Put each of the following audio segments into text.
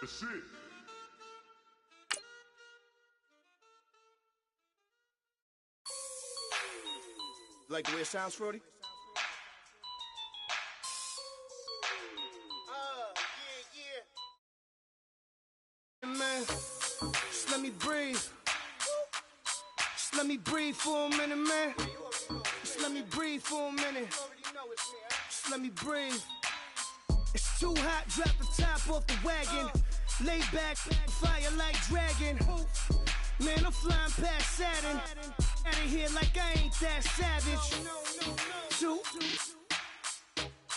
That's it. Like the way it sounds, Frody? Yeah. Man, just let me breathe. Just let me breathe for a minute, man. Just let me breathe for a minute. Just let me breathe. It's too hot, drop the top off the wagon. Lay back, fire like dragon. Man, I'm flying past Saturn. Out of here like I ain't that savage. Two.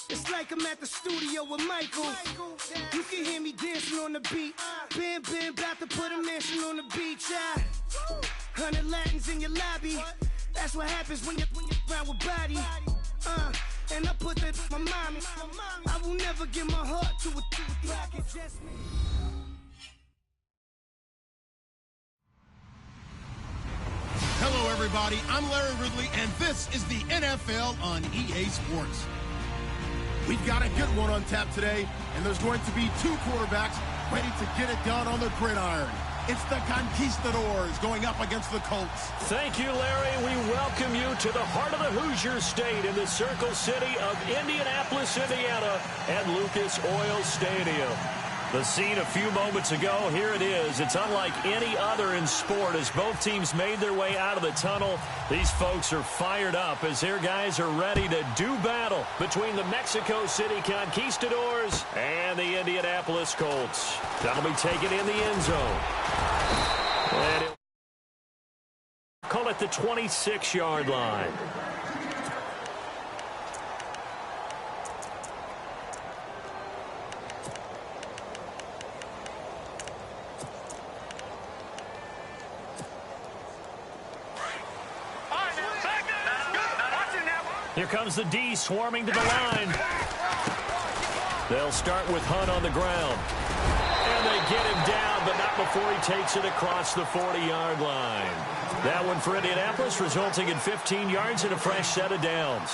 It's like I'm at the studio with Michael. You can hear me dancing on the beat. Bam, about to put a mansion on the beach. 100 Latins in your lobby. That's what happens when you're around with body. And I put that on my mommy. I will never give my heart to a rocket. Just me. Hello, everybody. I'm Larry Ridley, and this is the NFL on EA Sports. We've got a good one on tap today, and there's going to be two quarterbacks ready to get it done on the gridiron. It's the Conquistadors going up against the Colts. Thank you, Larry. We welcome you to the heart of the Hoosier State in the Circle City of Indianapolis, Indiana, at Lucas Oil Stadium. The scene a few moments ago, here it is. It's unlike any other in sport as both teams made their way out of the tunnel. These folks are fired up as their guys are ready to do battle between the Mexico City Conquistadors and the Indianapolis Colts. That'll be taken in the end zone. And call it the 26-yard line. Here comes the D swarming to the line. They'll start with Hunt on the ground. And they get him down, but not before he takes it across the 40-yard line. That one for Indianapolis, resulting in 15 yards and a fresh set of downs.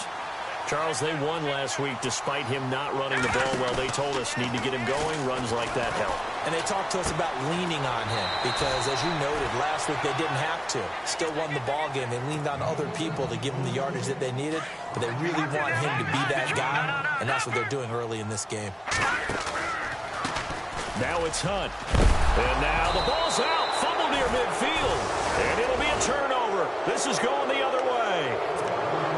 Charles, they won last week despite him not running the ball well. They told us need to get him going. Runs like that help. And they talked to us about leaning on him because, as you noted, last week they didn't have to. Still won the ball game. They leaned on other people to give them the yardage that they needed, but they really want him to be that guy, and that's what they're doing early in this game. Now it's Hunt. And now the ball's out. Fumble near midfield. And it'll be a turnover. This is going the other way.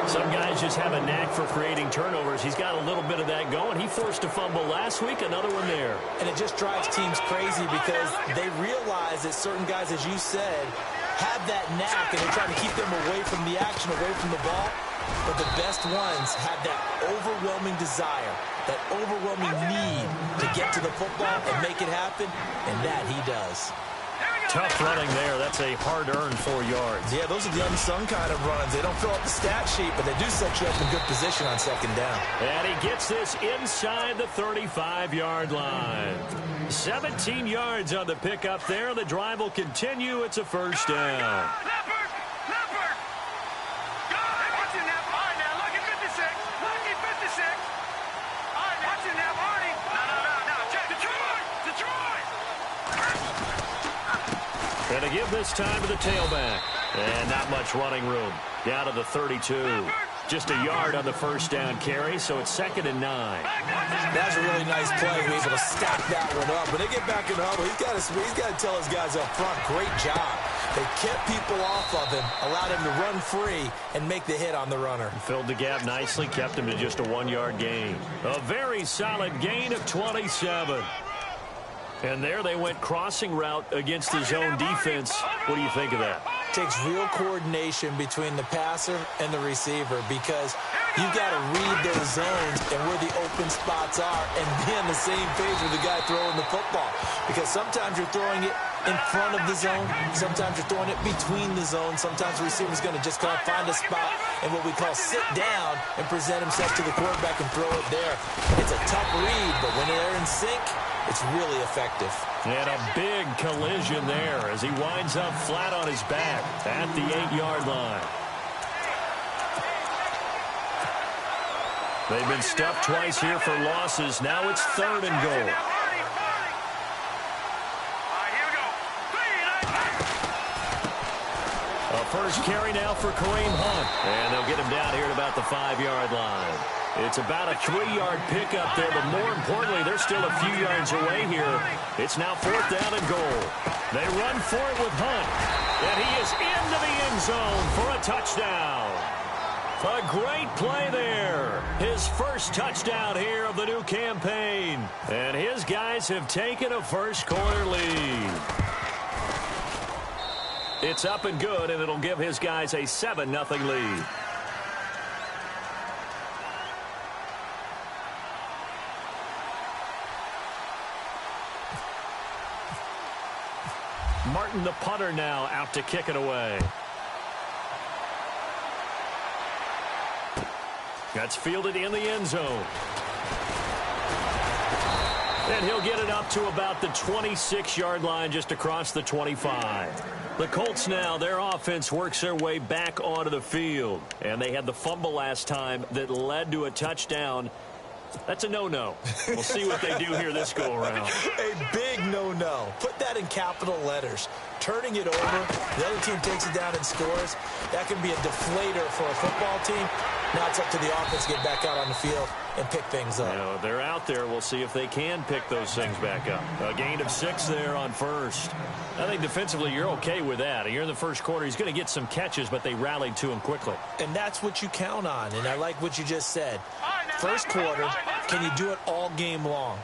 Some guys just have a knack for creating turnovers. He's got a little bit of that going. He forced a fumble last week, another one there. And it just drives teams crazy because they realize that certain guys, as you said, have that knack, and they're trying to keep them away from the action, away from the ball. But the best ones have that overwhelming desire, that overwhelming need to get to the football and make it happen, and that he does. Tough running there. That's a hard-earned 4 yards. Yeah, those are the unsung kind of runs. They don't fill up the stat sheet, but they do set you up in good position on second down. And he gets this inside the 35-yard line. 17 yards on the pickup there. The drive will continue. It's a first down. And to give this time to the tailback. And not much running room. Down to the 32. Just a yard on the first down carry, so it's 2nd and 9. That's a really nice play. He's able to stack that one up. When they get back in the huddle, he's got to tell his guys up front, great job. They kept people off of him, allowed him to run free, and make the hit on the runner. Filled the gap nicely, kept him to just a 1-yard gain. A very solid gain of 27. And there they went crossing route against the zone defense. What do you think of that? Takes real coordination between the passer and the receiver because You've got to read those zones and where the open spots are and be on the same page with the guy throwing the football. Because sometimes you're throwing it in front of the zone. Sometimes you're throwing it between the zones. Sometimes the receiver's going to just kind of find a spot and what we call sit down and present himself to the quarterback and throw it there. It's a tough read, but when they're in sync, it's really effective. And a big collision there as he winds up flat on his back at the 8-yard line. They've been stuffed twice here for losses. Now it's 3rd and goal. A first carry now for Kareem Hunt. And they'll get him down here at about the 5-yard line. It's about a 3-yard pickup there, but more importantly, they're still a few yards away here. It's now 4th down and goal. They run for it with Hunt. And he is into the end zone for a touchdown. A great play there. His first touchdown here of the new campaign. And his guys have taken a first-quarter lead. It's up and good, and it'll give his guys a 7-0 lead. Martin, the punter, now out to kick it away. That's fielded in the end zone. And he'll get it up to about the 26-yard line, just across the 25. The Colts now, their offense works their way back onto the field. And they had the fumble last time that led to a touchdown. That's a no-no. We'll see what they do here this go-around. A big no-no. Put that in capital letters. Turning it over, the other team takes it down and scores. That can be a deflator for a football team. Now it's up to the offense to get back out on the field and pick things up. You know, they're out there. We'll see if they can pick those things back up. A gain of 6 there on first. I think defensively you're okay with that. You're in the first quarter. He's going to get some catches, but they rallied to him quickly. And that's what you count on, and I like what you just said. First quarter, can you do it all game long?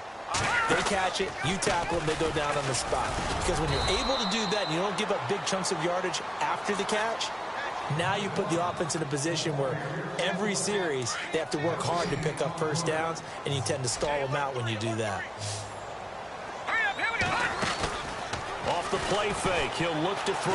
They catch it, you tackle them, they go down on the spot. Because when you're able to do that and you don't give up big chunks of yardage after the catch, now you put the offense in a position where every series they have to work hard to pick up first downs, and you tend to stall them out when you do that. Off the play fake, he'll look to throw.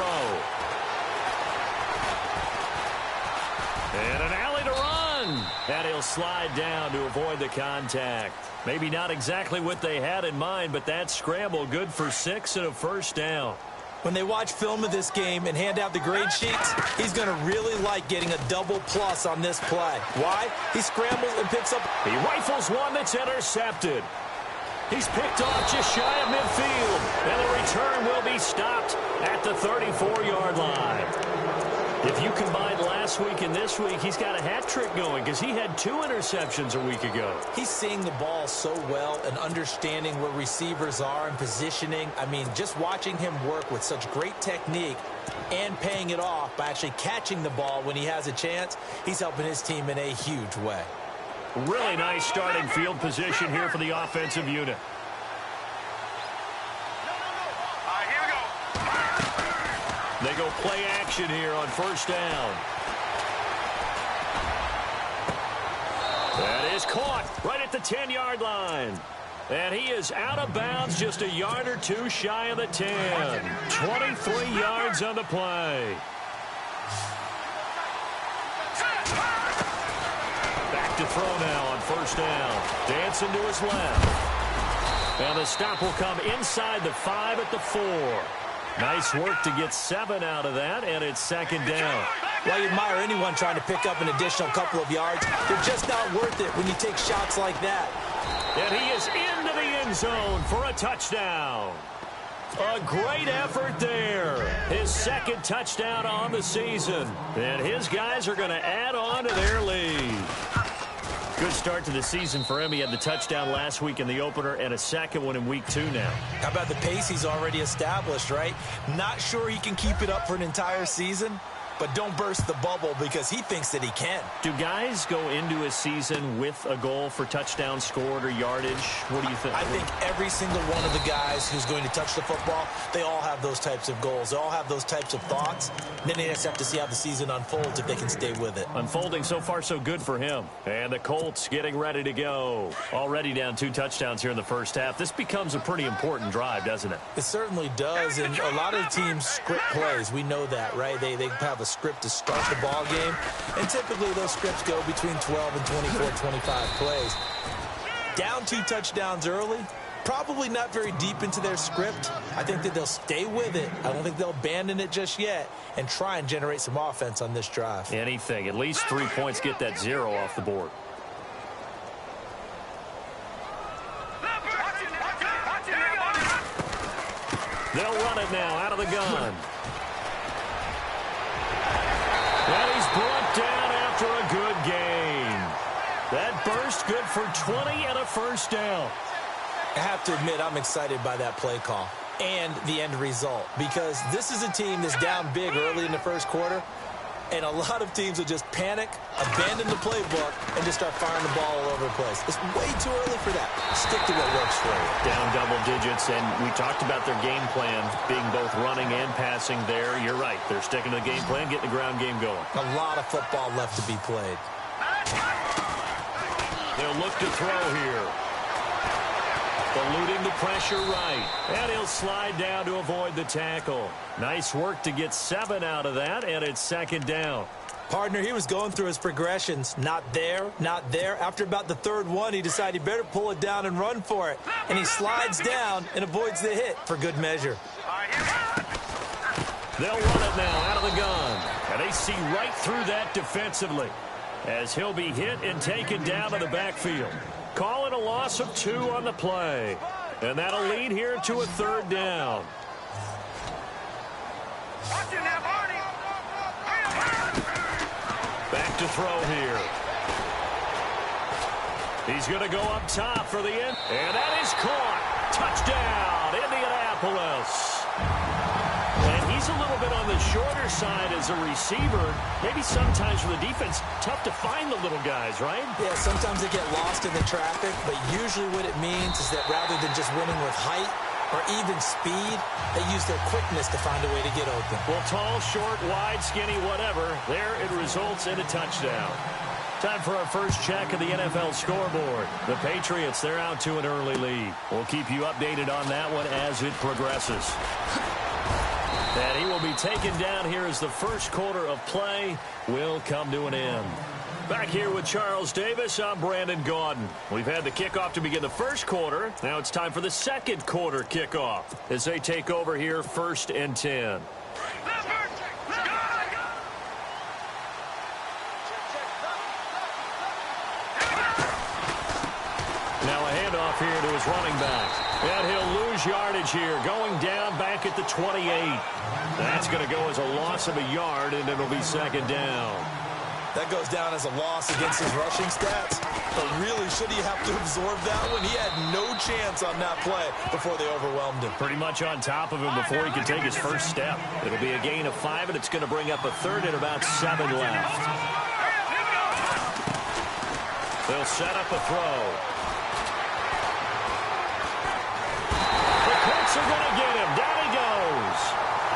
And an alley to run. And he'll slide down to avoid the contact. Maybe not exactly what they had in mind, but that scramble good for 6 and a first down. When they watch film of this game and hand out the grade sheets, he's going to really like getting a double plus on this play. Why? He scrambles and picks up. He rifles one that's intercepted. He's picked off just shy of midfield. And the return will be stopped at the 34-yard line. If you combine last week and this week, he's got a hat trick going because he had 2 interceptions a week ago. He's seeing the ball so well and understanding where receivers are and positioning. I mean, just watching him work with such great technique and paying it off by actually catching the ball when he has a chance, he's helping his team in a huge way. Really nice starting field position here for the offensive unit. They go play action here on first down. That is caught right at the 10-yard line. And he is out of bounds just a yard or 2 shy of the 10. 23 yards on the play. Back to throw now on first down. Dancing to his left. And the stop will come inside the 5 at the 4. Nice work to get 7 out of that, and it's second down. Well, you admire anyone trying to pick up an additional couple of yards. They're just not worth it when you take shots like that. And he is into the end zone for a touchdown. A great effort there. His second touchdown on the season. And his guys are going to add on to their lead. Good start to the season for him. He had the touchdown last week in the opener and a second one in week 2 now. How about the pace he's already established, right? Not sure he can keep it up for an entire season, but don't burst the bubble because he thinks that he can. Do guys go into a season with a goal for touchdown scored or yardage? What do you think? I think every single one of the guys who's going to touch the football, they all have those types of goals. They all have those types of thoughts. And then they just have to see how the season unfolds if they can stay with it. Unfolding so far so good for him. And the Colts getting ready to go. Already down 2 touchdowns here in the first half. This becomes a pretty important drive, doesn't it? It certainly does. And a lot of teams script plays. We know that, right? They have a script to start the ball game. And typically those scripts go between 12 and 24, 25 plays. Down 2 touchdowns early. Probably not very deep into their script. I think that they'll stay with it. I don't think they'll abandon it just yet and try and generate some offense on this drive. Anything. At least 3 points, get that 0 off the board. They'll run it now out of the gun. And he's brought down after a good game. That burst good for 20 and a first down. I have to admit, I'm excited by that play call and the end result because this is a team that's down big early in the first quarter, and a lot of teams will just panic, abandon the playbook, and just start firing the ball all over the place. It's way too early for that. Stick to what works for you. Down double digits, and we talked about their game plan being both running and passing there. You're right. They're sticking to the game plan, getting the ground game going. A lot of football left to be played. They'll look to throw here. Eluding the pressure right. And he'll slide down to avoid the tackle. Nice work to get 7 out of that, and it's second down. Partner, he was going through his progressions. Not there, not there. After about the third one, he decided he better pull it down and run for it. And he slides down and avoids the hit for good measure. They'll run it now out of the gun. And they see right through that defensively as he'll be hit and taken down to the backfield. Calling a loss of 2 on the play. And that'll lead here to a third down. Back to throw here. He's going to go up top for the end. And that is caught. Touchdown, Indianapolis. And he's a little bit on the shorter side as a receiver. Maybe sometimes for the defense, tough to find the little guys, right? Yeah, sometimes they get lost in the traffic, but usually what it means is that rather than just winning with height or even speed, they use their quickness to find a way to get open. Well, tall, short, wide, skinny, whatever, there it results in a touchdown. Time for our first check of the NFL scoreboard. The Patriots, they're out to an early lead. We'll keep you updated on that one as it progresses. And he will be taken down here as the first quarter of play will come to an end. Back here with Charles Davis, I'm Brandon Gaudin. We've had the kickoff to begin the first quarter. Now it's time for the second quarter kickoff as they take over here 1st and 10. Now a handoff here to his running back. And he'll lose yardage here, going down back at the 28. That's going to go as a loss of a yard, and it'll be second down. That goes down as a loss against his rushing stats. But really, should he have to absorb that one? He had no chance on that play before they overwhelmed him. Pretty much on top of him before he could take his first step. It'll be a gain of 5, and it's going to bring up a third and about 7 left. They'll set up a throw. The Colts are going to get him. Down he goes.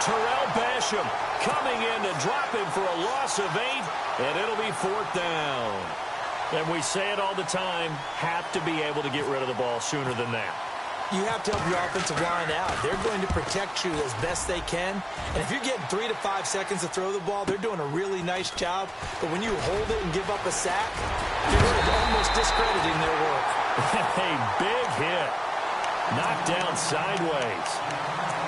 Terrell Basham coming in to drop him for a loss of 8, and it'll be 4th down. And we say it all the time, have to be able to get rid of the ball sooner than that. You have to help your offensive line out. They're going to protect you as best they can. And if you're getting 3 to 5 seconds to throw the ball, they're doing a really nice job. But when you hold it and give up a sack, you're almost discrediting their work. A big hit. Knocked down sideways.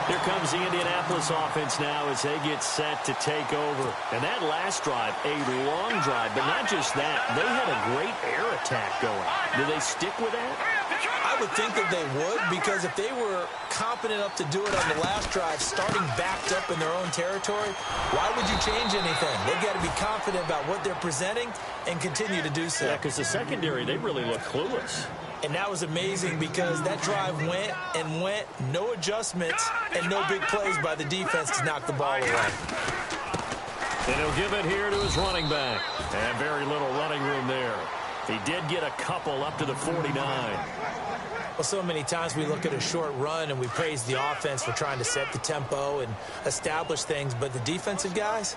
Here comes the Indianapolis offense now as they get set to take over. And that last drive, a long drive, but not just that. They had a great air attack going. Do they stick with that? I would think that they would, because if they were confident enough to do it on the last drive, starting backed up in their own territory, why would you change anything? They've got to be confident about what they're presenting and continue to do so. Yeah, because the secondary, they really look clueless. And that was amazing because that drive went and went, no adjustments and no big plays by the defense to knock the ball away. And he'll give it here to his running back. And very little running room there. He did get a couple up to the 49. Well, so many times we look at a short run and we praise the offense for trying to set the tempo and establish things, but the defensive guys,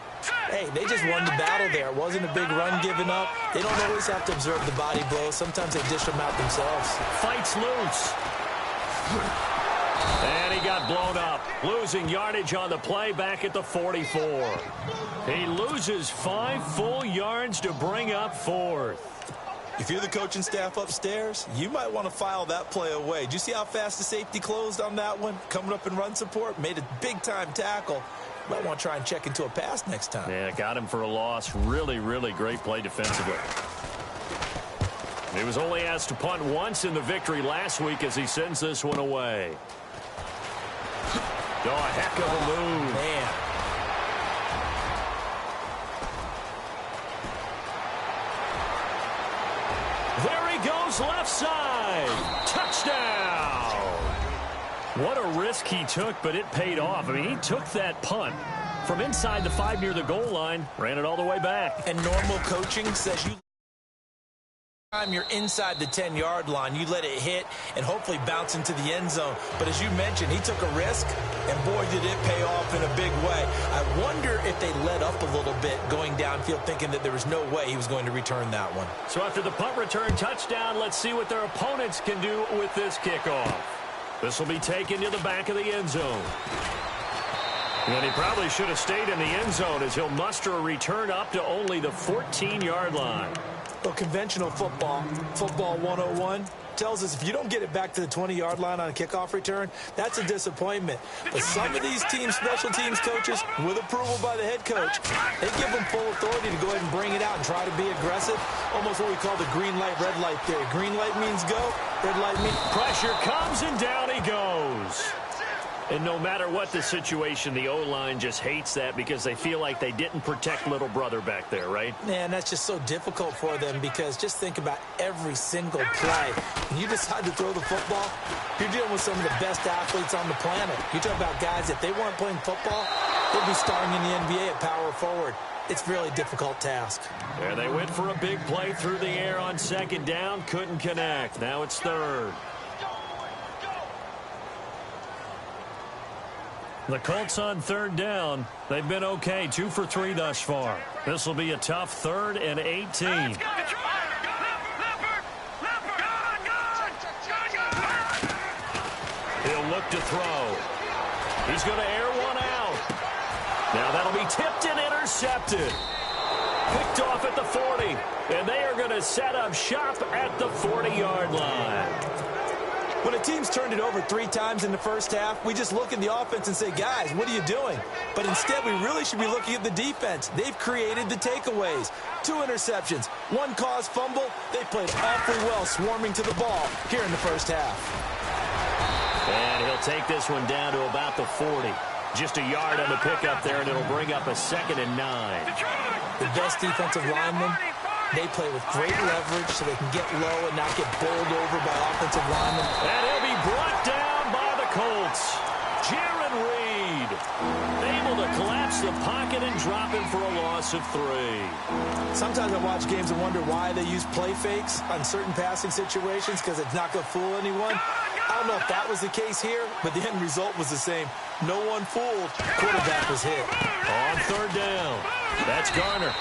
hey, they just won the battle there. It wasn't a big run given up. They don't always have to observe the body blows. Sometimes they dish them out themselves. Fights loose. And he got blown up, losing yardage on the play back at the 44. He loses 5 full yards to bring up 4th. If you're the coaching staff upstairs, you might want to file that play away. Did you see how fast the safety closed on that one? Coming up in run support, made a big-time tackle. Might want to try and check into a pass next time. Yeah, got him for a loss. Really, really great play defensively. He was only asked to punt once in the victory last week as he sends this one away. Oh, a heck of a move. Man. There he goes, left side. Touchdown. What a risk he took, but it paid off. I mean, he took that punt from inside the 5 near the goal line, ran it all the way back. And normal coaching says you time you're inside the 10-yard line, you let it hit and hopefully bounce into the end zone. But as you mentioned, he took a risk, and boy, did it pay off in a big way. I wonder if they let up a little bit going downfield, thinking that there was no way he was going to return that one. So after the punt return touchdown, let's see what their opponents can do with this kickoff. This will be taken to the back of the end zone. And he probably should have stayed in the end zone as he'll muster a return up to only the 14-yard line. Well, conventional football 101, tells us if you don't get it back to the 20-yard line on a kickoff return, that's a disappointment. But some of these teams, special teams coaches, with approval by the head coach, they give them full authority to go ahead and bring it out and try to be aggressive. Almost what we call the green light, red light theory. Green light means go, red light means... Pressure comes and down he goes. And no matter what the situation, the O-line just hates that because they feel like they didn't protect little brother back there, right? Man, that's just so difficult for them because just think about every single play. When you decide to throw the football, you're dealing with some of the best athletes on the planet. You talk about guys, if they weren't playing football, they'd be starting in the NBA at power forward. It's a really difficult task. There they went for a big play through the air on second down. Couldn't connect. Now it's third. The Colts on third down. They've been okay, 2 for 3 thus far. This will be a tough 3rd and 18. He'll look to throw. He's going to air one out. Now that'll be tipped and intercepted. Picked off at the 40. And they are going to set up shop at the 40-yard line. When a team's turned it over 3 times in the first half, we just look at the offense and say, guys, what are you doing? But instead, we really should be looking at the defense. They've created the takeaways. 2 interceptions, 1 caused fumble. They played awfully well swarming to the ball here in the first half. And he'll take this one down to about the 40. Just a yard on the pickup there, and it'll bring up a 2nd and 9. The best defensive linemen, they play with great leverage so they can get low and not get bowled over by offensive linemen. And he'll be brought down by the Colts. Jaron Reed able to collapse the pocket and drop him for a loss of 3. Sometimes I watch games and wonder why they use play fakes on certain passing situations because it's not going to fool anyone. I don't know if that was the case here, but the end result was the same. No one fooled. Quarterback was hit. On third down. That's Garner.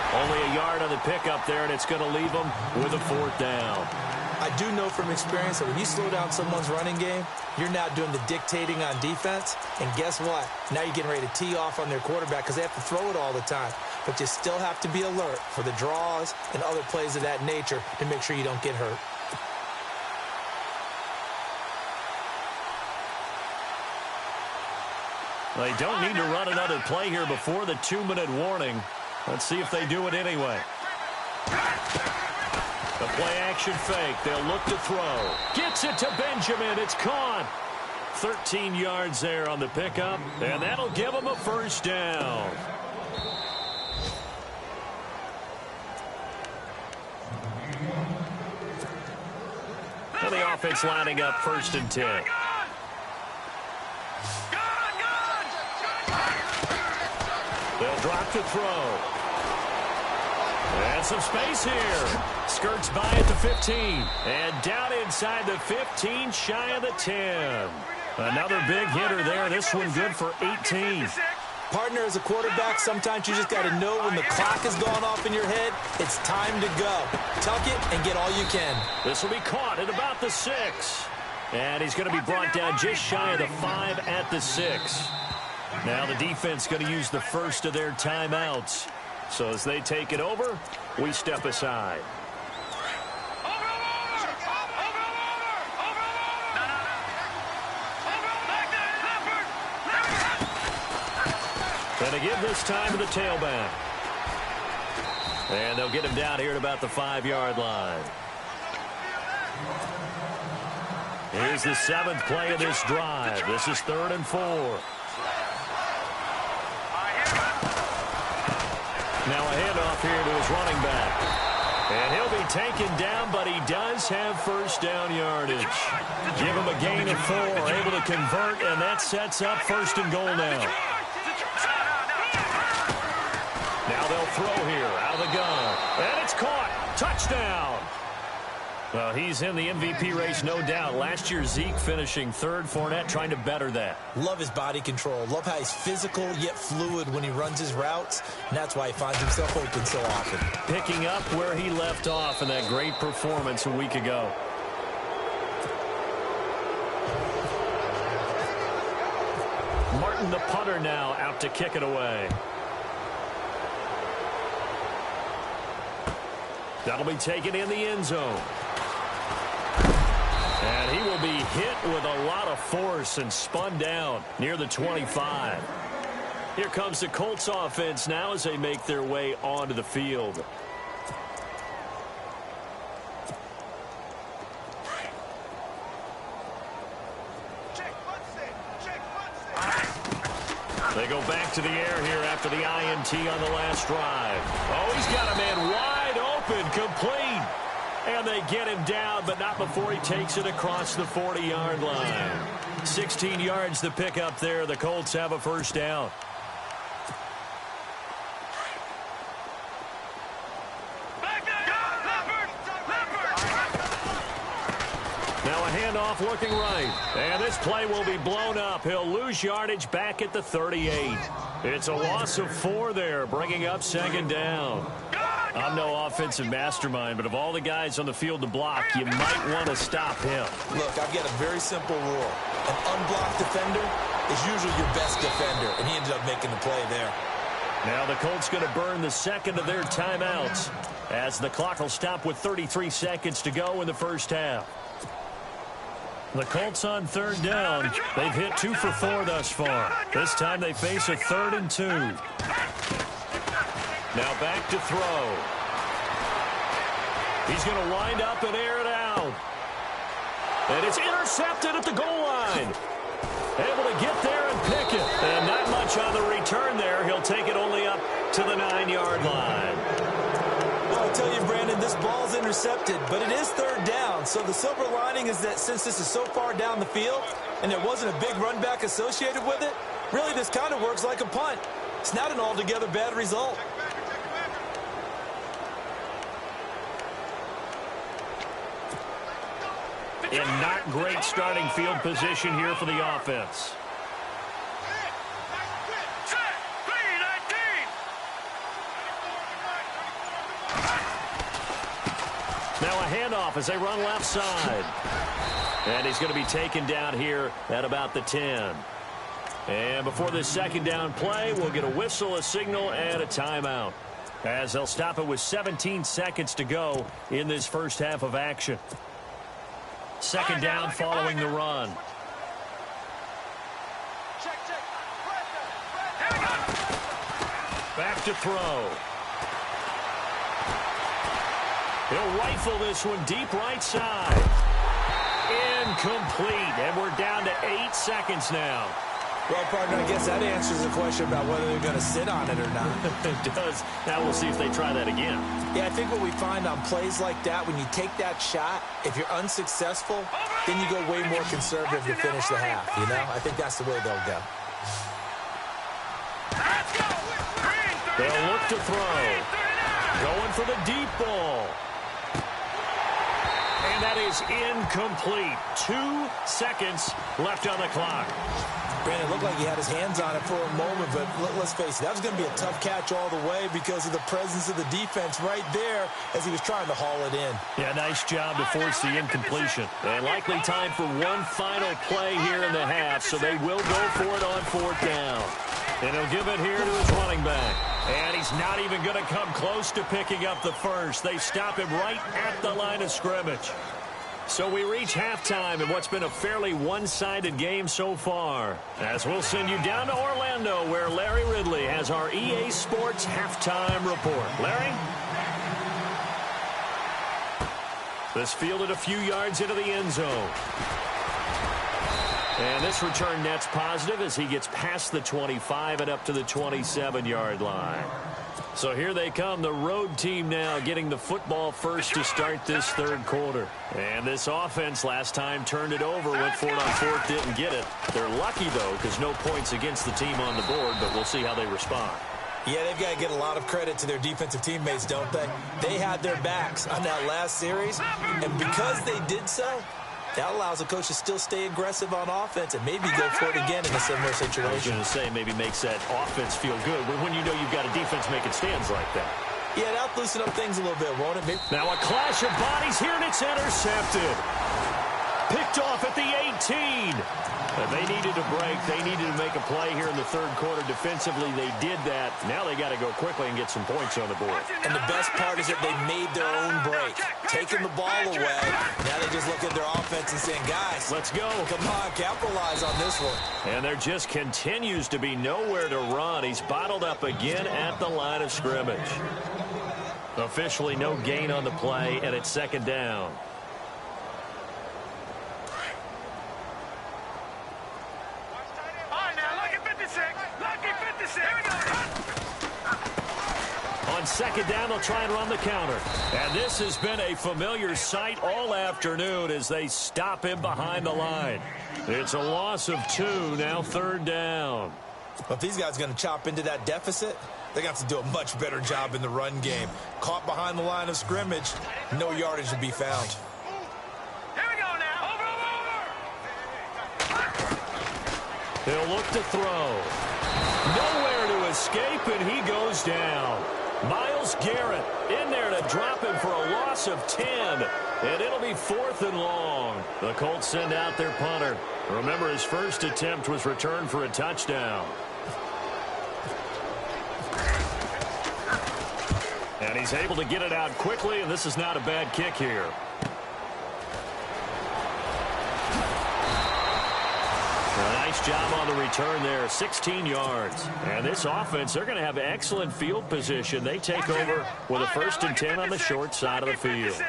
Only a yard on the pickup there, and it's going to leave them with a 4th down. I do know from experience that when you slow down someone's running game, you're now doing the dictating on defense. And guess what? Now you're getting ready to tee off on their quarterback because they have to throw it all the time. But you still have to be alert for the draws and other plays of that nature to make sure you don't get hurt. They don't need to run another play here before the 2-minute warning. Let's see if they do it anyway. The play-action fake. They'll look to throw. Gets it to Benjamin. It's caught. 13 yards there on the pickup, and that'll give them a 1st down. And the offense lining up 1st and 10. They'll drop to throw. And some space here. Skirts by at the 15. And down inside the 15, shy of the 10. Another big hitter there. This one good for 18. Partner, as a quarterback, sometimes you just got to know when the clock has gone off in your head, it's time to go. Tuck it and get all you can. This will be caught at about the 6. And he's going to be brought down just shy of the 5 at the 6. Now the defense going to use the first of their timeouts. So as they take it over, we step aside. Going to give this time to the tailback. And they'll get him down here at about the 5-yard line. Here's the 7th play of this drive. This is 3rd and 4. Now a handoff here to his running back. And he'll be taken down, but he does have first down yardage. Give him a gain of 4, able to convert, and that sets up 1st and goal now. Now they'll throw here out of the gun. And it's caught. Touchdown. Well, he's in the MVP race, no doubt. Last year, Zeke finishing 3rd. Fournette trying to better that. Love his body control. Love how he's physical yet fluid when he runs his routes. And that's why he finds himself open so often. Picking up where he left off in that great performance a week ago. Martin, the punter, now out to kick it away. That'll be taken in the end zone. And he will be hit with a lot of force and spun down near the 25. Here comes the Colts offense now as they make their way onto the field. They go back to the air here after the INT on the last drive. Oh, he's got a man wide open, complete. And they get him down, but not before he takes it across the 40-yard line. 16 yards to pick up there. The Colts have a first down. Now a handoff looking right. And this play will be blown up. He'll lose yardage back at the 38. It's a loss of 4 there, bringing up 2nd down. I'm no offensive mastermind, but of all the guys on the field to block, you might want to stop him. Look, I've got a very simple rule. An unblocked defender is usually your best defender, and he ended up making the play there. Now the Colts going to burn the 2nd of their timeouts as the clock will stop with 33 seconds to go in the first half. The Colts on 3rd down. They've hit 2 for 4 thus far. This time they face a 3rd and 2. Now back to throw. He's going to wind up and air it out. And it's intercepted at the goal line. Able to get there and pick it. And not much on the return there. He'll take it only up to the 9-yard line. Well, I'll tell you, Brandon, this ball's intercepted, but it is 3rd down. So the silver lining is that since this is so far down the field and there wasn't a big run back associated with it, really this kind of works like a punt. It's not an altogether bad result. In not great starting field position here for the offense. Now a handoff as they run left side. And he's going to be taken down here at about the 10. And before this 2nd down play, we'll get a whistle, a signal, and a timeout. As they'll stop it with 17 seconds to go in this first half of action. 2nd down following the run. Back to throw. He'll rifle this one deep right side. Incomplete. And we're down to 8 seconds now. Well, partner, I guess that answers the question about whether they're going to sit on it or not. It does. Now we'll see if they try that again. Yeah, I think what we find on plays like that, when you take that shot, if you're unsuccessful, then you go way more conservative to finish the half, you know? I think that's the way they'll go. Let's go! They'll look to throw. Going for the deep ball. And that is incomplete. 2 seconds left on the clock. Brandon, it looked like he had his hands on it for a moment, but let's face it, that was going to be a tough catch all the way because of the presence of the defense right there as he was trying to haul it in. Yeah, nice job to force the incompletion. And likely time for one final play here in the half, so they will go for it on 4th down. And he'll give it here to his running back. And he's not even going to come close to picking up the first. They stop him right at the line of scrimmage. So we reach halftime in what's been a fairly one-sided game so far. As we'll send you down to Orlando, where Larry Ridley has our EA Sports halftime report. Larry? This fielded a few yards into the end zone. And this return net's positive as he gets past the 25 and up to the 27-yard line. So here they come, the road team now getting the football first to start this 3rd quarter. And this offense last time turned it over, went for it on 4th, didn't get it. They're lucky, though, because no points against the team on the board, but we'll see how they respond. Yeah, they've got to get a lot of credit to their defensive teammates, don't they? They had their backs on that last series, and because they did so, that allows the coach to still stay aggressive on offense and maybe go for it again in a similar situation. I was going to say maybe makes that offense feel good when you know you've got a defense making stands like that. Yeah, that'll loosen up things a little bit, won't it? Maybe. Now a clash of bodies here, and it's intercepted. Picked off at the 18. And they needed a break. They needed to make a play here in the 3rd quarter. Defensively, they did that. Now they got to go quickly and get some points on the board. And the best part is that they made their own break. Taking the ball away. Now they just look at their offense and saying, guys, let's go. Come on, capitalize on this one. And there just continues to be nowhere to run. He's bottled up again at the line of scrimmage. Officially no gain on the play, and it's 2nd down. On 2nd down, they'll try and run the counter. And this has been a familiar sight all afternoon as they stop him behind the line. It's a loss of 2, now 3rd down. Well, if these guys are going to chop into that deficit, they're going to have to do a much better job in the run game. Caught behind the line of scrimmage, no yardage to be found. Here we go now. Over. He'll look to throw. Nowhere to escape, and he goes down. Myles Garrett in there to drop him for a loss of 10. And it'll be 4th and long. The Colts send out their punter. Remember, his first attempt was returned for a touchdown. And he's able to get it out quickly, and this is not a bad kick here. A nice job on the return there, 16 yards. And this offense, they're going to have excellent field position. They take over with a 1st and 10 on the short side of the field.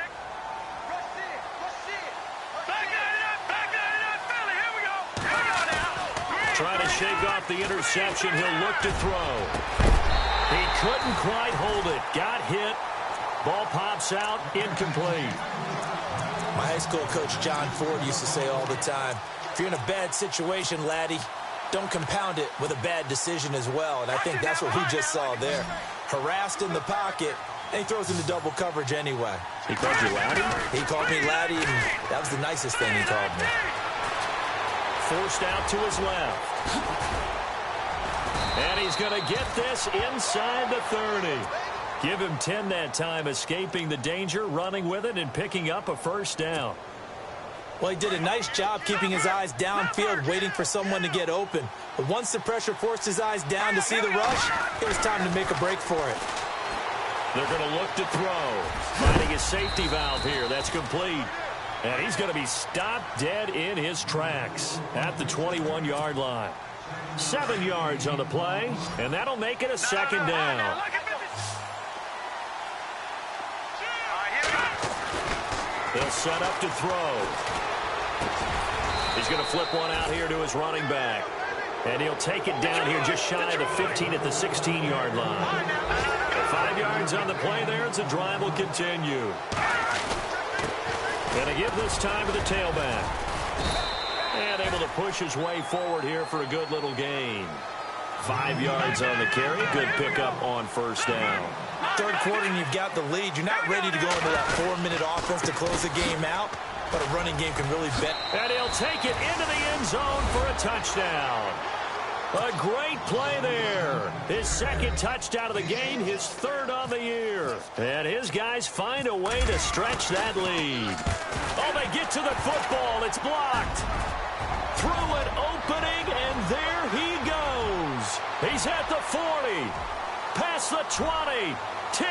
Trying to shake off the interception. He'll look to throw. He couldn't quite hold it. Got hit. Ball pops out. Incomplete. My high school coach, John Ford, used to say all the time, if you're in a bad situation, laddie, don't compound it with a bad decision as well. And I think that's what we just saw there. Harassed in the pocket, and he throws into double coverage anyway. He called you laddie? He called me laddie, and that was the nicest thing he called me. Forced out to his left. And he's going to get this inside the 30. Give him 10 that time, escaping the danger, running with it, and picking up a 1st down. Well, he did a nice job keeping his eyes downfield, waiting for someone to get open. But once the pressure forced his eyes down to see the rush, it was time to make a break for it. They're going to look to throw. Finding his safety valve here. That's complete. And he's going to be stopped dead in his tracks at the 21-yard line. 7 yards on the play, and that'll make it a 2nd down. They'll set up to throw. He's going to flip one out here to his running back. And he'll take it down here just shy of the 15 at the 16-yard line. 5 yards on the play there as the drive will continue. Going to give this time to the tailback. And able to push his way forward here for a good little gain. 5 yards on the carry. Good pickup on first down. Third quarter and you've got the lead. You're not ready to go into that 4-minute offense to close the game out, but a running game can really bet. And he'll take it into the end zone for a touchdown. A great play there. His second touchdown of the game, his third on the year. And his guys find a way to stretch that lead. Oh, they get to the football. It's blocked. Through an opening, and there he goes. He's at the 40, past the 20, 10,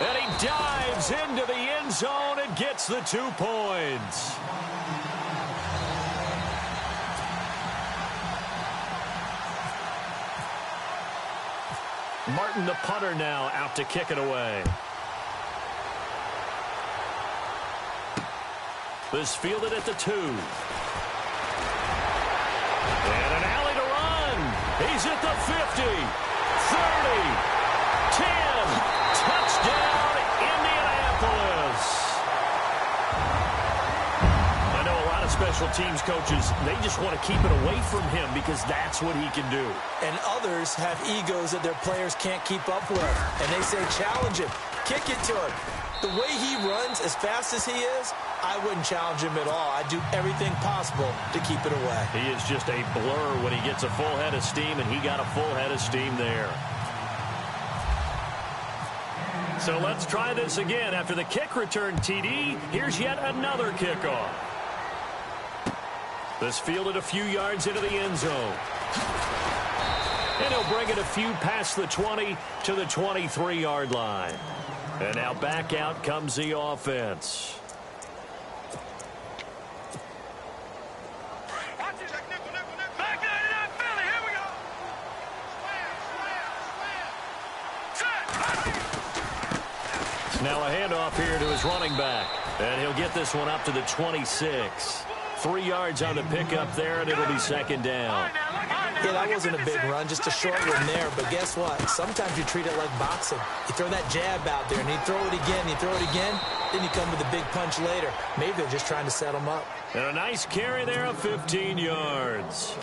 and he dives into the end zone and gets the 2 points. Martin, the punter, now out to kick it away. This fielded at the 2. And an alley to run. He's at the 50, 30, 10. Touchdown, Indianapolis. I know a lot of special teams coaches, they just want to keep it away from him because that's what he can do. And others have egos that their players can't keep up with. And they say, challenge him, kick it to him. The way he runs as fast as he is, I wouldn't challenge him at all. I'd do everything possible to keep it away. He is just a blur when he gets a full head of steam, and he got a full head of steam there. So let's try this again. After the kick return TD, here's yet another kickoff. This fielded a few yards into the end zone. And he'll bring it a few past the 20 to the 23-yard line. And now back out comes the offense. Now a handoff here to his running back. And he'll get this one up to the 26. 3 yards on the pickup there, and it'll be second down. Yeah, that wasn't a big run, just a short one there. But guess what? Sometimes you treat it like boxing. You throw that jab out there, and you throw it again, you throw it again, then you come with a big punch later. Maybe they're just trying to set them up. And a nice carry there of 15 yards.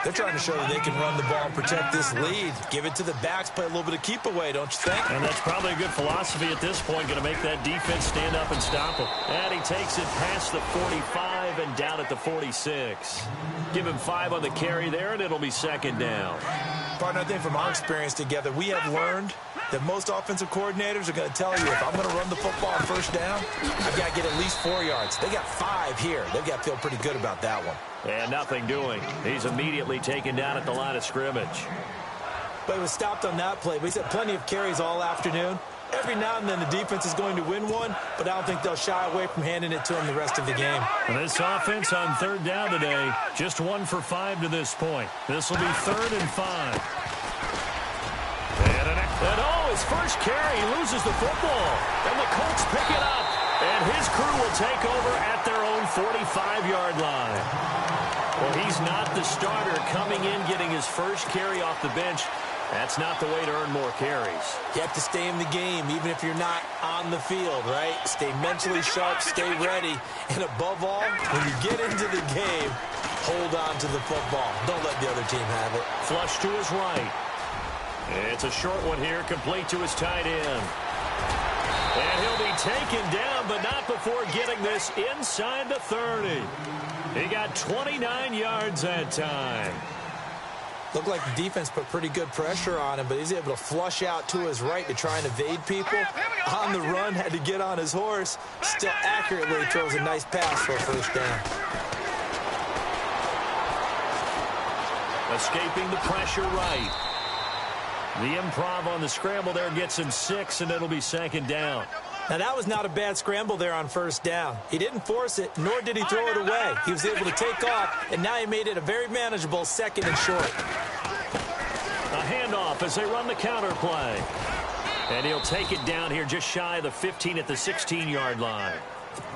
They're trying to show that they can run the ball and protect this lead. Give it to the backs, play a little bit of keep away, don't you think? And that's probably a good philosophy at this point, going to make that defense stand up and stop him. And he takes it past the 45 and down at the 46. Give him 5 on the carry there, and it'll be second down. Partner, I think from our experience together, we have learned that most offensive coordinators are going to tell you, if I'm going to run the football on first down, I've got to get at least 4 yards. They got 5 here. They've got to feel pretty good about that one. And nothing doing. He's immediately taken down at the line of scrimmage. But he was stopped on that play. But he's had plenty of carries all afternoon. Every now and then the defense is going to win one, but I don't think they'll shy away from handing it to him the rest of the game. And this offense on third down today, just 1 for 5 to this point. This will be 3rd and 5. And his first carry, he loses the football. And the Colts pick it up. And his crew will take over at their own 45-yard line. Well, he's not the starter coming in, getting his first carry off the bench. That's not the way to earn more carries. You have to stay in the game, even if you're not on the field, right? Stay mentally sharp, stay ready. And above all, when you get into the game, hold on to the football. Don't let the other team have it. Flush to his right. It's a short one here, complete to his tight end. And he'll be taken down, but not before getting this inside the 30. He got 29 yards that time. Looked like the defense put pretty good pressure on him, but he's able to flush out to his right to try and evade people. On the run, had to get on his horse. Still accurately throws a nice pass for a first down. Escaping the pressure right. The improv on the scramble there gets him 6, and it'll be second down. Now, that was not a bad scramble there on first down. He didn't force it, nor did he throw it away. He was able to take off, and now he made it a very manageable 2nd and short. A handoff as they run the counter play. And he'll take it down here just shy of the 15 at the 16-yard line.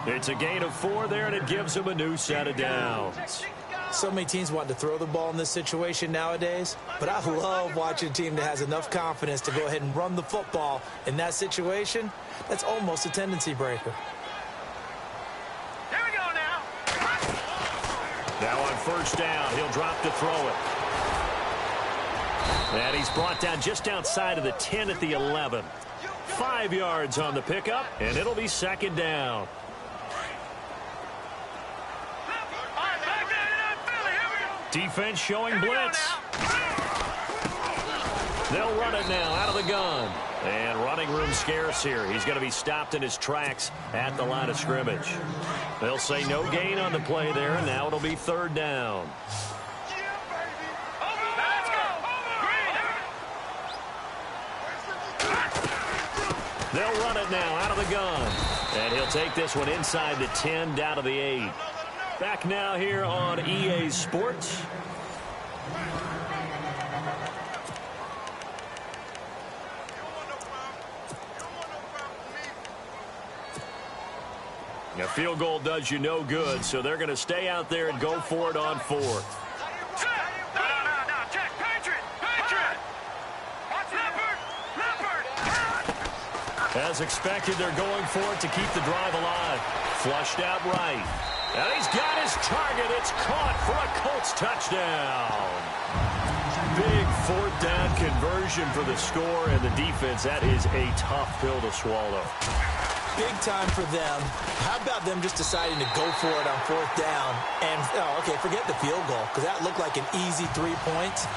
It's a gain of 4 there, and it gives him a new set of downs. So many teams want to throw the ball in this situation nowadays, but I love watching a team that has enough confidence to go ahead and run the football. In that situation, that's almost a tendency breaker. Here we go now. Now on first down, he'll drop to throw it. And he's brought down just outside of the 10 at the 11. 5 yards on the pickup, and it'll be second down. Defense showing blitz. They'll run it now out of the gun. And running room scarce here. He's going to be stopped in his tracks at the line of scrimmage. They'll say no gain on the play there, and now it'll be third down. They'll run it now out of the gun. And he'll take this one inside the 10, down to the 8. Back now here on EA Sports. A field goal does you no good, so they're going to stay out there and go for it on 4th. Check. Patriot. As expected, they're going for it to keep the drive alive. Flushed out right. And he's got his target. It's caught for a Colts touchdown. Big 4th down conversion for the score, and the defense, that is a tough pill to swallow. Big time for them. How about them just deciding to go for it on 4th down? And, forget the field goal, because that looked like an easy 3 points.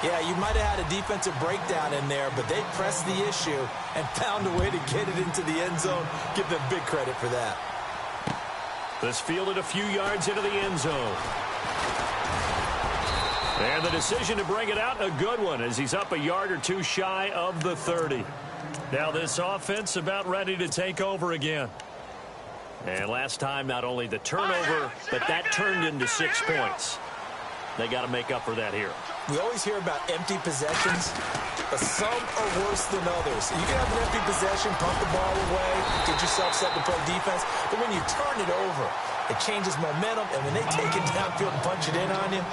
Yeah, you might have had a defensive breakdown in there, but they pressed the issue and found a way to get it into the end zone. Give them big credit for that. This fielded a few yards into the end zone. And the decision to bring it out, a good one, as he's up a yard or two shy of the 30. Now this offense about ready to take over again. And last time, not only the turnover, but that turned into 6 points. They got to make up for that here. We always hear about empty possessions, but some are worse than others. You can have an empty possession, pump the ball away, get yourself set to play defense, but when you turn it over, it changes momentum, and when they take it downfield and punch it in on you,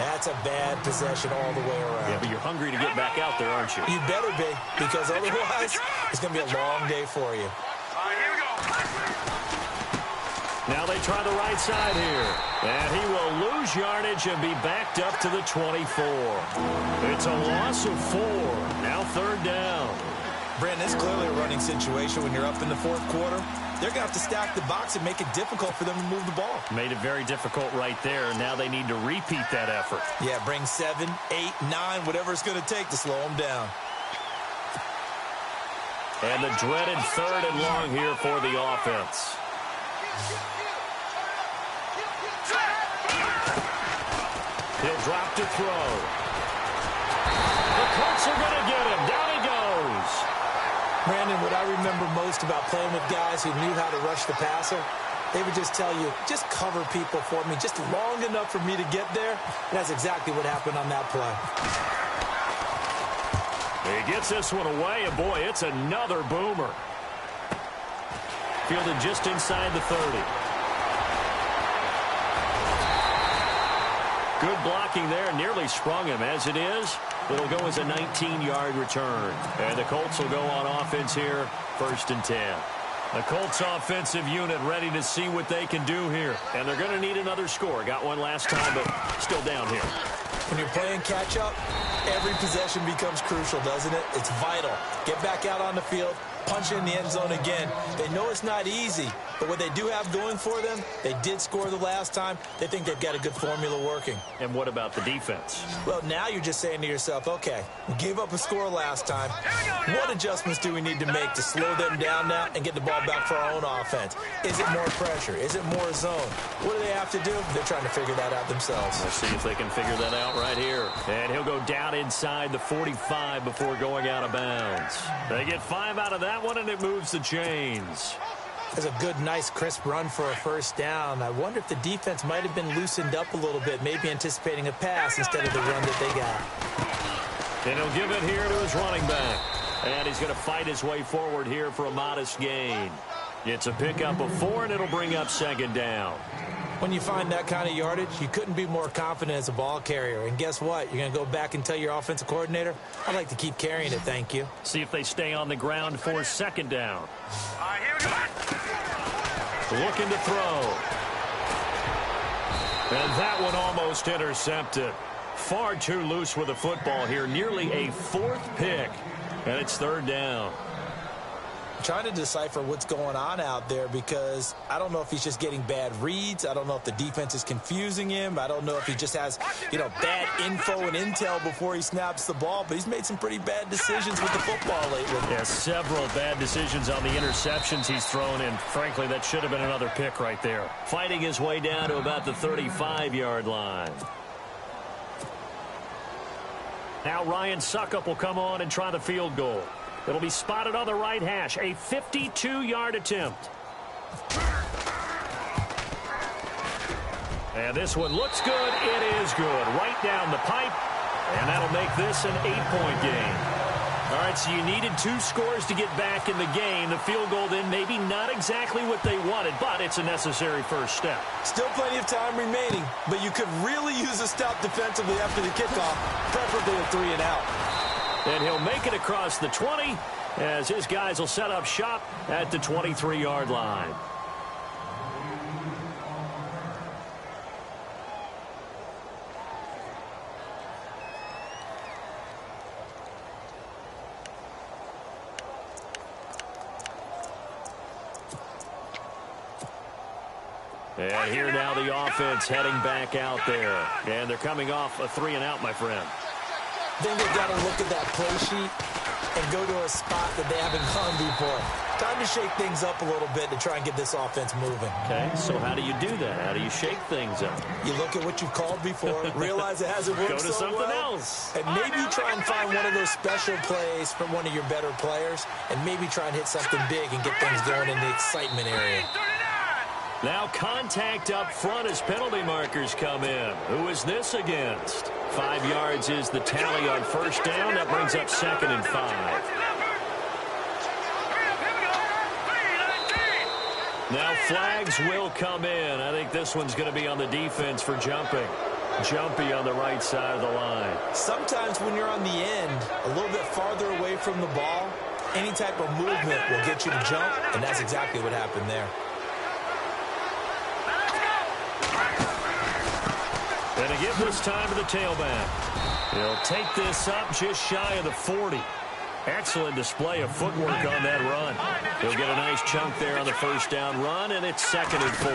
that's a bad possession all the way around. Yeah, but you're hungry to get back out there, aren't you? You better be, because otherwise, it's going to be a long day for you. Here we go. Now they try the right side here. And he will lose yardage and be backed up to the 24. It's a loss of 4. Now 3rd down. Brandon, it's clearly a running situation when you're up in the 4th quarter. They're going to have to stack the box and make it difficult for them to move the ball. Made it very difficult right there. Now they need to repeat that effort. Yeah, bring 7, 8, 9, whatever it's going to take to slow them down. And the dreaded 3rd and long here for the offense. He'll drop to throw. The Colts are going to get him. Down he goes. Brandon, what I remember most about playing with guys who knew how to rush the passer, they would just tell you, just cover people for me, just long enough for me to get there. And that's exactly what happened on that play. He gets this one away, and boy, it's another boomer. Fielded just inside the 30. Good blocking there, nearly sprung him. As it is, it'll go as a 19-yard return. And the Colts will go on offense here, 1st and 10. The Colts offensive unit ready to see what they can do here. And they're going to need another score. Got one last time, but still down here. When you're playing catch-up, every possession becomes crucial, doesn't it? It's vital. Get back out on the field, punch it in the end zone again. They know it's not easy, but what they do have going for them, they did score the last time. They think they've got a good formula working. And what about the defense? Well, now you're just saying to yourself, okay, we gave up a score last time. What adjustments do we need to make to slow them down now and get the ball back for our own offense? Is it more pressure? Is it more zone? What do they have to do? They're trying to figure that out themselves. Let's see if they can figure that out right here. And he'll go down inside the 45 before going out of bounds. They get 5 out of that one, and it moves the chains. That's a good, nice, crisp run for a 1st down. I wonder if the defense might have been loosened up a little bit, maybe anticipating a pass instead of the run that they got. And he'll give it here to his running back. And he's going to fight his way forward here for a modest gain. It's a pickup of 4, and it'll bring up 2nd down. When you find that kind of yardage, you couldn't be more confident as a ball carrier. And guess what? You're going to go back and tell your offensive coordinator, I'd like to keep carrying it, thank you. See if they stay on the ground for 2nd down. Here we go. Looking to throw. And that one almost intercepted. Far too loose with the football here. Nearly a fourth pick. And it's third down. I'm trying to decipher what's going on out there because I don't know if he's just getting bad reads. I don't know if the defense is confusing him. I don't know if he just has, bad info and intel before he snaps the ball. But he's made some pretty bad decisions with the football lately. Yeah, several bad decisions on the interceptions he's thrown, and frankly, that should have been another pick right there. Fighting his way down to about the 35-yard line. Now Ryan Suckup will come on and try the field goal. It'll be spotted on the right hash. A 52-yard attempt. And this one looks good. It is good. Right down the pipe. And that'll make this an 8-point game. All right, so you needed 2 scores to get back in the game. The field goal then maybe not exactly what they wanted, but it's a necessary first step. Still plenty of time remaining, but you could really use a stop defensively after the kickoff, preferably a 3-and-out. And he'll make it across the 20 as his guys will set up shop at the 23-yard line. And here now the offense heading back out there. And they're coming off a 3-and-out, my friend. Then they've got to look at that play sheet and go to a spot that they haven't gone before. Time to shake things up a little bit to try and get this offense moving. Okay, so how do you do that? How do you shake things up? You look at what you've called before, realize it hasn't worked go to so something well, else. and maybe try and find one of those special plays from one of your better players, and maybe try and hit something big and get things going in the excitement area. Now contact up front as penalty markers come in. Who is this against? 5 yards is the tally on first down. That brings up 2nd and 5. Now flags will come in. I think this one's going to be on the defense for jumping. Jumpy on the right side of the line. Sometimes when you're on the end, a little bit farther away from the ball, any type of movement will get you to jump, and that's exactly what happened there. And to give this time to the tailback. He'll take this up just shy of the 40. Excellent display of footwork on that run. He'll get a nice chunk there on the first down run, and it's 2nd and 4.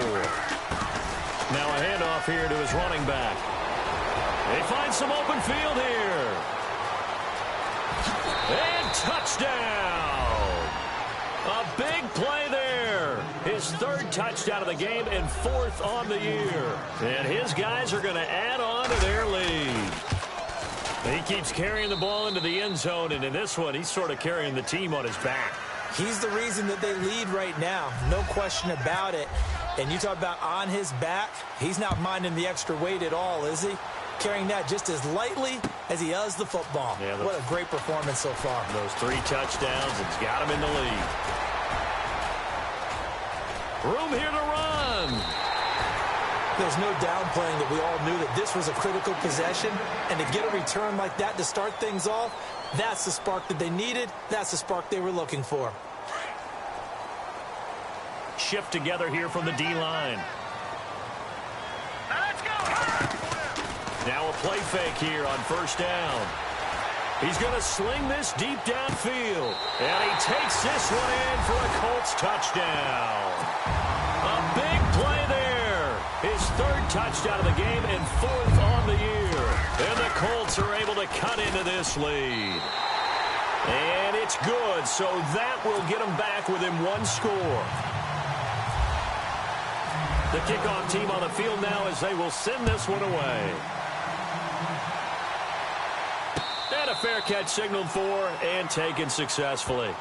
Now a handoff here to his running back. They find some open field here. And touchdown! A big play there. His 3rd touchdown of the game and 4th on the year. And his guys are going to add on to their lead. He keeps carrying the ball into the end zone, and in this one, he's sort of carrying the team on his back. He's the reason that they lead right now. No question about it. And you talk about on his back, he's not minding the extra weight at all, is he? Carrying that just as lightly as he does the football. Yeah, what a great performance so far. Those 3 touchdowns, it's got him in the lead. Room here to run. There's no downplaying that we all knew that this was a critical possession, and to get a return like that to start things off, that's the spark that they needed. That's the spark they were looking for. Shift together here from the D-line. Let's go. Now a play fake here on first down. He's going to sling this deep downfield. And he takes this one in for a Colts touchdown. A big play there. His 3rd touchdown of the game and 4th on the year. And the Colts are able to cut into this lead. And it's good, so that will get them back within 1 score. The kickoff team on the field now as they will send this one away. And a fair catch signaled for and taken successfully.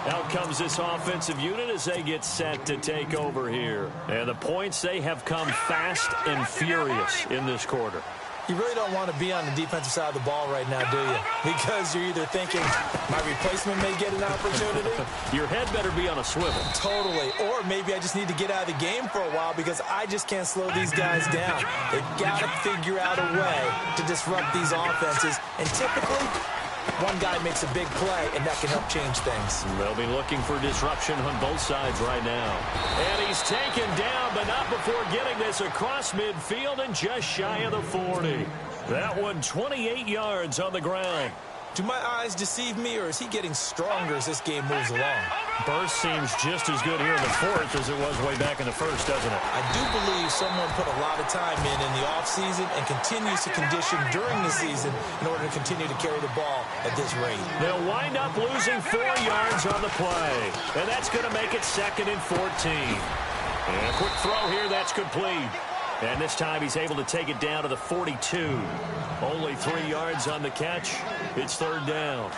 Out comes this offensive unit as they get set to take over here. And the points, they have come fast and furious in this quarter. You really don't want to be on the defensive side of the ball right now, do you? Because you're either thinking, my replacement may get an opportunity. Your head better be on a swivel. Totally. Or maybe I just need to get out of the game for a while because I just can't slow these guys down. They've got to figure out a way to disrupt these offenses. And typically, one guy makes a big play, and that can help change things. They'll be looking for disruption on both sides right now. And he's taken down, but not before getting this across midfield and just shy of the 40. That one 28 yards on the ground. Do my eyes deceive me, or is he getting stronger as this game moves along? Burst seems just as good here in the fourth as it was way back in the first, doesn't it? I do believe someone put a lot of time in the offseason and continues to condition during the season in order to continue to carry the ball at this rate. They'll wind up losing 4 yards on the play, and that's going to make it 2nd and 14. And a quick throw here, that's complete. And this time he's able to take it down to the 42. Only 3 yards on the catch. It's 3rd down.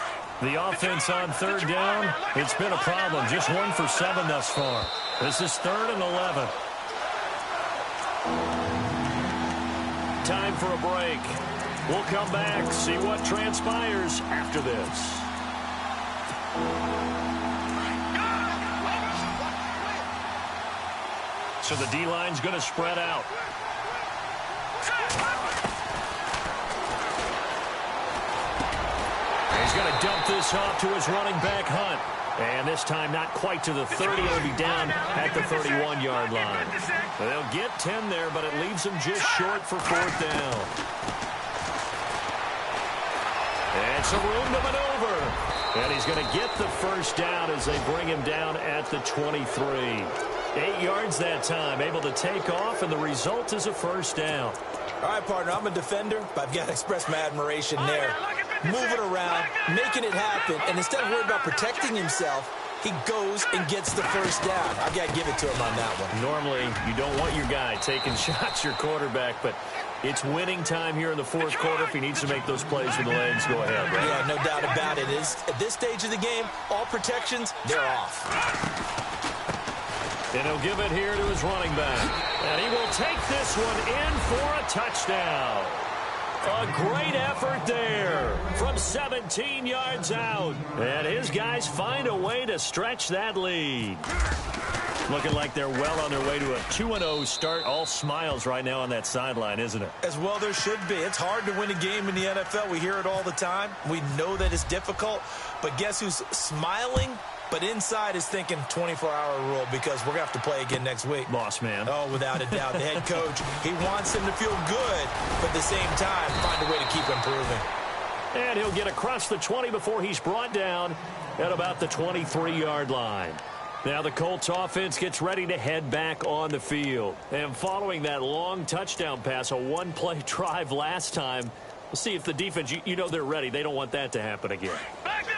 The offense on 3rd down, it's been a problem. Just 1 for 7 thus far. This is 3rd and 11. Time for a break. We'll come back, see what transpires after this. So the D-line's going to spread out. He's going to dump this off to his running back, Hunt. And this time not quite to the 30. He'll be down at the 31-yard line. They'll get 10 there, but it leaves them just short for 4th down. And some room to maneuver. And he's going to get the 1st down as they bring him down at the 23. 8 yards that time, able to take off, and the result is a 1st down. All right, partner, I'm a defender, but I've got to express my admiration there. Moving around, making it happen, and instead of worried about protecting himself, he goes and gets the 1st down. I've got to give it to him on that one. Normally, you don't want your guy taking shots, your quarterback, but it's winning time here in the 4th quarter. If he needs to make those plays with the legs, go ahead, right? Yeah, no doubt about it. At this stage of the game, all protections, they're off. And he'll give it here to his running back. And he will take this one in for a touchdown. A great effort there from 17 yards out. And his guys find a way to stretch that lead. Looking like they're well on their way to a 2-0 start. All smiles right now on that sideline, isn't it? As well there should be. It's hard to win a game in the NFL. We hear it all the time. We know that it's difficult. But guess who's smiling? But inside is thinking 24-hour rule because we're going to have to play again next week. Boss man. Oh, without a doubt. The head coach, he wants him to feel good, but at the same time, find a way to keep improving. And he'll get across the 20 before he's brought down at about the 23-yard line. Now the Colts offense gets ready to head back on the field. And following that long touchdown pass, a one-play drive last time, we'll see if the defense, you know they're ready. They don't want that to happen again.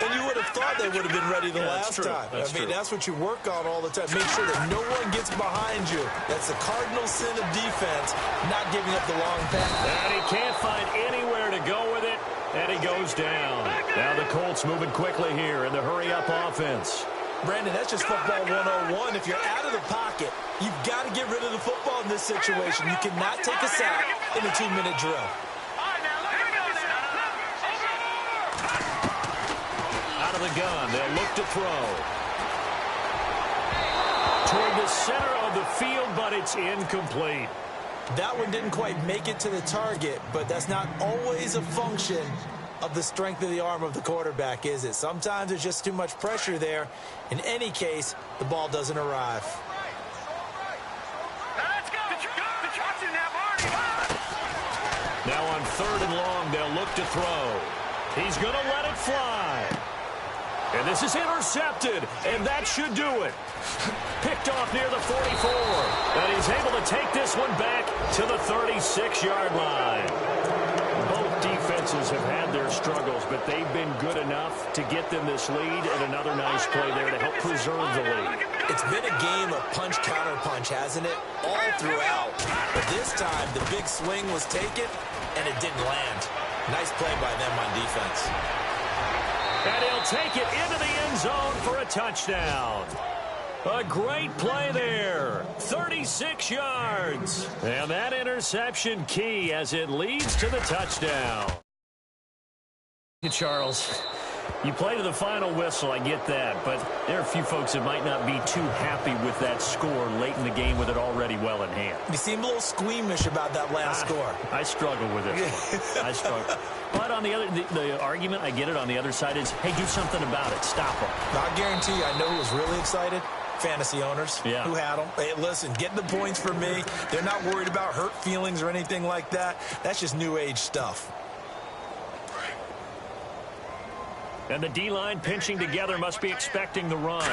And you would have thought they would have been ready the last time. That's what you work on all the time. Make sure that no one gets behind you. That's the cardinal sin of defense, not giving up the long pass. And he can't find anywhere to go with it, and he goes down. Now the Colts moving quickly here in the hurry-up offense. Brandon, that's just football 101. If you're out of the pocket, you've got to get rid of the football in this situation. You cannot take a sack in a 2-minute drill. Out of the gun, they'll look to throw. Toward the center of the field, but it's incomplete. That one didn't quite make it to the target, but that's not always a function of the strength of the arm of the quarterback, is it? Sometimes there's just too much pressure there. In any case, the ball doesn't arrive. Now on 3rd and long, they'll look to throw. He's going to let it fly. And this is intercepted, and that should do it. Picked off near the 44. And he's able to take this one back to the 36-yard line. Both defenses have had their struggles, but they've been good enough to get them this lead, and another nice play there to help preserve the lead. It's been a game of punch-counter-punch, hasn't it? All throughout. But this time, the big swing was taken, and it didn't land. Nice play by them on defense. And he'll take it into the end zone for a touchdown. A great play there. 36 yards. And that interception key as it leads to the touchdown. Charles, You play to the final whistle, I get that, but there are a few folks that might not be too happy with that score late in the game with it already well in hand. You seem a little squeamish about that last score. I struggle with it. I struggle. But on the argument, I get it, on the other side is, hey, do something about it. Stop them. I guarantee you, I know who was really excited. Fantasy owners who had them. Hey, listen, getting the points for me. They're not worried about hurt feelings or anything like that. That's just new age stuff. And the D-line pinching together must be expecting the run.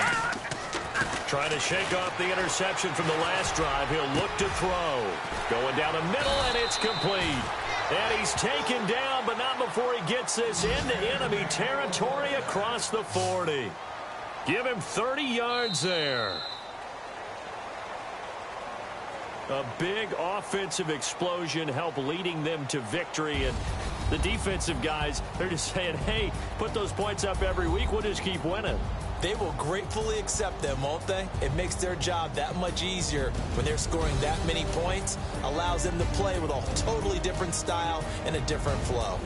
Trying to shake off the interception from the last drive. He'll look to throw. Going down the middle, and it's complete. And he's taken down, but not before he gets this into enemy territory across the 40. Give him 30 yards there. A big offensive explosion helped leading them to victory. And the defensive guys, they're just saying, hey, put those points up every week. We'll just keep winning. They will gratefully accept them, won't they? It makes their job that much easier when they're scoring that many points. Allows them to play with a totally different style and a different flow.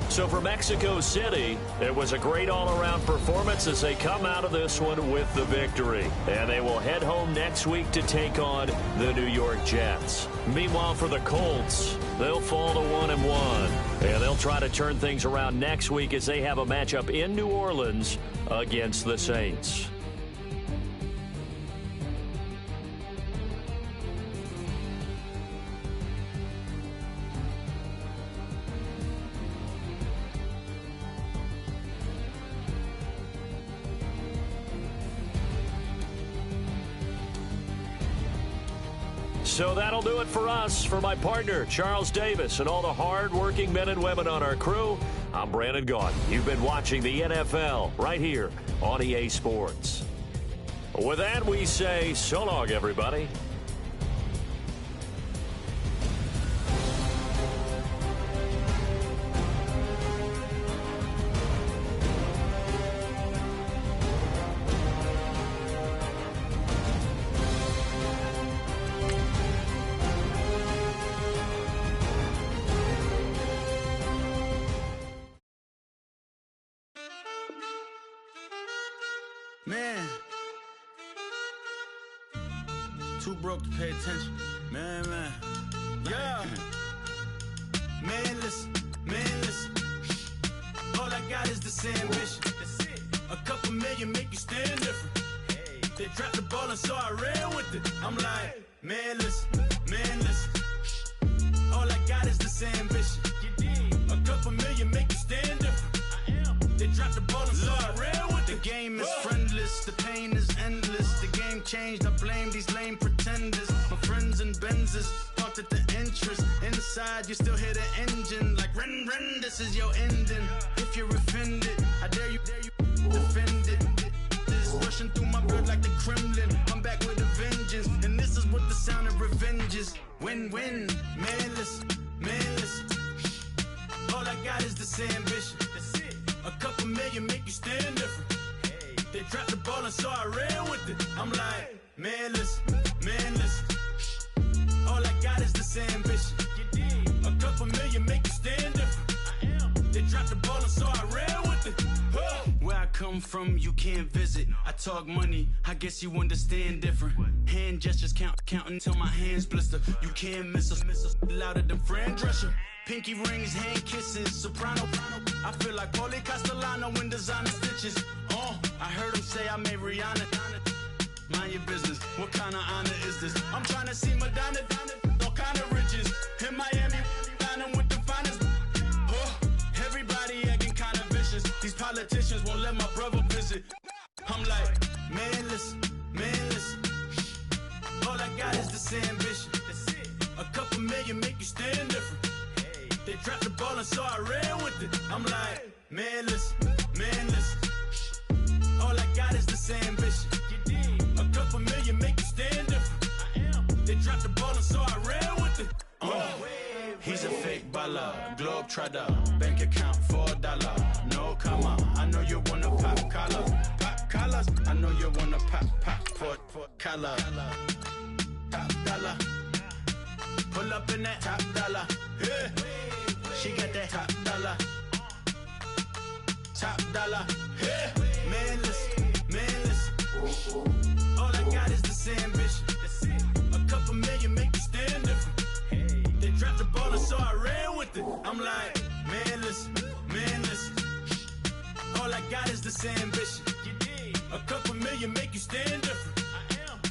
So for Mexico City, it was a great all-around performance as they come out of this one with the victory. And they will head home next week to take on the New York Jets. Meanwhile, for the Colts, they'll fall to 1-1. And they'll try to turn things around next week as they have a matchup in New Orleans against the Saints. So that'll do it for us. For my partner, Charles Davis, and all the hard-working men and women on our crew, I'm Brandon Gaudin. You've been watching the NFL right here on EA Sports. With that, we say so long, everybody. Man, too broke to pay attention. Man. Yeah. Man, listen. All I got is this ambition. That's it. A couple million make you stand different. Hey. They dropped the ball and so I ran with it. I'm like, man, listen. All I got is this ambition. A couple million make you stand different. I am. They dropped the ball and so I ran with it. The game is friendless, the pain is endless. The game changed, I blame these lame pretenders. My friends and Benzes parked at the entrance. Inside, you still hear the engine. Like, ren, this is your ending. If you're offended, I dare you defend it. This rushing through my blood like the Kremlin. I'm back with a vengeance, and this is what the sound of revenge is. Win-win, man, listen. All I got is this ambition. A couple million make you stand different. Hey. They dropped the ball and so I ran with it. I'm like, man, listen. All I got is this ambition. A couple million make you stand different. I am. They dropped the ball and so I ran with it. Where I come from, you can't visit. I talk money, I guess you understand different. Hand gestures counting till my hands blister. You can't miss us louder than Fran Drescher. Pinky rings, hand kisses, soprano. I feel like Paulie Castellano in designer stitches. I heard him say I made Rihanna. Mind your business, what kind of honor is this? I'm trying to see Madonna, all kind of riches. In Miami, dining with the finest. Everybody acting kind of vicious. These politicians won't let my brother visit. I'm like, man, listen. All I got is this ambition. A couple million make you stand different. They dropped the ball and so I ran with it. I'm like, man, listen. All I got is this ambition. A couple million make you stand different. I am. They dropped the ball and so I ran with it. He's a fake baller, globe trotter, bank account $4. No comma, I know you wanna pop collar. Pop collars, I know you wanna pop for collar. Top dollar, pull up in that top dollar. Yeah. She got that top dollar. top dollar. Yeah. Man, listen. All I got is this ambition. A couple million make me stand different. They dropped the ball and so I ran with it. I'm like, man, listen. All I got is this ambition. A couple million make you stand different.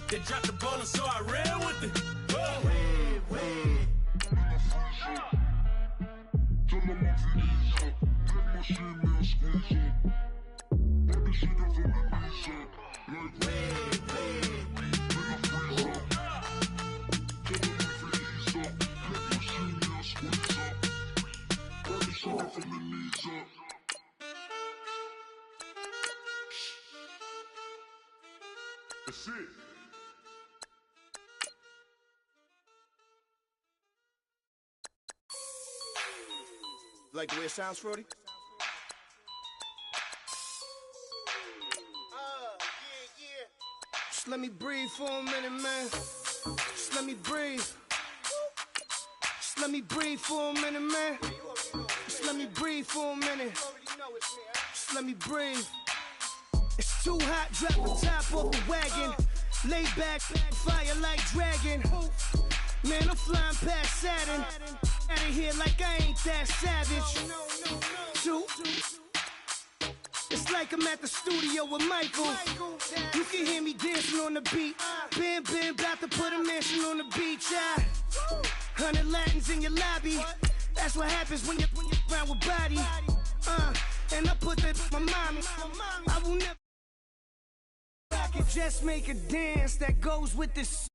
They dropped the ball and so I ran with it. That's it. Like the way it sounds, Frody? Yeah. Just let me breathe for a minute, man. Just let me breathe. Just let me breathe for a minute, man. Just let me breathe for a minute. Just let me breathe. It's too hot, drop the top off the wagon. Lay back, fire like dragon. Man, I'm flying past Saturn. Out of here like I ain't that savage. Two. It's like I'm at the studio with Michael. You can hear me dancing on the beat. Bam, about to put a mansion on the beach. 100 Latins in your lobby. That's what happens when you're around with body. And I put that in my mommy. I will never. I can just make a dance that goes with this.